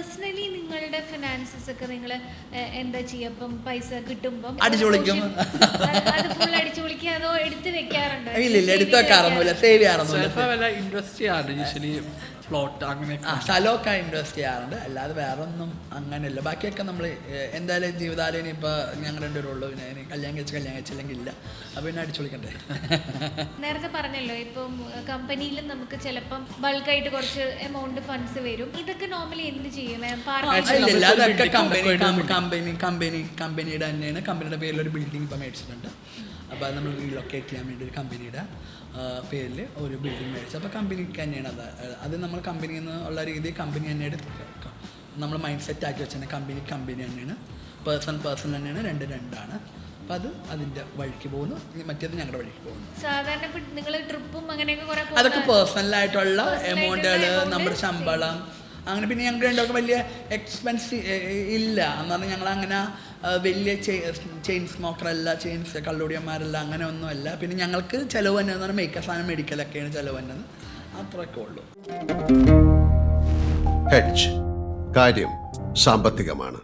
Personally നിങ്ങളുടെ finances ഒക്കെ നിങ്ങൾ എന്താ ചെയ്യുക? പൈസ കിട്ടുമ്പോൾ അടിച്ചു പൊളിക്കും. അത് ഫുൾ അടിച്ചു പൊളിക്കുക അതോ എടുത്ത് വെക്കാറുണ്ടോ? ഇല്ല, എടുത്ത് വെക്കാറൊന്നുമില്ല, സേവ് ചെയ്യാറൊന്നുമില്ല. ഇൻവെസ്റ്റ് ചെയ്യാറുണ്ട് യൂഷ്വലി ഫ്ലോട്ട് അങ്ങനെ സ്ഥലമൊക്കെ ഇൻവെസ്റ്റ് ചെയ്യാറുണ്ട്, അല്ലാതെ വേറെ ഒന്നും അങ്ങനെയല്ല. ബാക്കിയൊക്കെ നമ്മൾ എന്തായാലും ജീവിതാലയം ഇപ്പോൾ ഞങ്ങൾ രണ്ടുപേരും ഉള്ളൂ, പിന്നെ ഇനി കല്യാണം കഴിച്ചില്ലെങ്കിൽ ഇല്ല, അപ്പോൾ പിന്നെ അടിച്ചു വിളിക്കണ്ടേ. നേരത്തെ പറഞ്ഞല്ലോ ഇപ്പം കമ്പനിയിലും നമുക്ക് ചിലപ്പം ബൾക്കായിട്ട് കുറച്ച് എമൗണ്ട് ഫണ്ട്സ് വരും. ഇതൊക്കെ നോർമലി എന്ത് ചെയ്യും? ഇല്ല, അതൊക്കെ കമ്പനിയുടെ തന്നെയാണ്. കമ്പനിയുടെ പേരിൽ ഒരു ബിൽഡിംഗ് ഇപ്പോൾ മേടിച്ചിട്ടുണ്ട്. അപ്പോൾ അത് നമ്മൾ റീലൊക്കേറ്റ് ചെയ്യാൻ വേണ്ടി ഒരു കമ്പനിയുടെ പേരിൽ ഒരു ബിൽഡിംഗ് മേടിച്ചു. അപ്പോൾ കമ്പനിക്ക് തന്നെയാണ് അത് നമ്മൾ കമ്പനിയിൽ നിന്ന് ഉള്ള രീതി കമ്പനി തന്നെ എടുത്ത് നമ്മൾ മൈൻഡ് സെറ്റ് ആക്കി വെച്ചാൽ കമ്പനി തന്നെയാണ്, പേഴ്സൺ തന്നെയാണ്, രണ്ടാണ്. അപ്പോൾ അത് അതിൻ്റെ വഴിക്ക് പോകുന്നു, മറ്റേത് ഞങ്ങളുടെ വഴിക്ക് പോകുന്നു. സാധാരണ നിങ്ങൾ ട്രിപ്പും അങ്ങനെയൊക്കെ അതൊക്കെ പേഴ്സണലായിട്ടുള്ള എമൗണ്ടുകൾ, നമ്മുടെ ശമ്പളം അങ്ങനെ. പിന്നെ ഞങ്ങൾക്ക് രണ്ടൊക്കെ വലിയ എക്സ്പെൻസ് ഇല്ല എന്ന് പറഞ്ഞാൽ ഞങ്ങൾ അങ്ങനെ വലിയ ചെയിൻ സ്മോക്കറല്ല, കള്ളുടിയന്മാരല്ല, അങ്ങനെ ഒന്നുമല്ല. പിന്നെ ഞങ്ങൾക്ക് ചിലവ് തന്നെ എന്ന് പറഞ്ഞാൽ മേക്കപ്പ് സാധനം മെഡിക്കലൊക്കെയാണ് ചിലവ് തന്നെ, അത്രയൊക്കെ ഉള്ളൂ. ഹെഡ്ജ് കാര്യം സാമ്പത്തികമാണ്.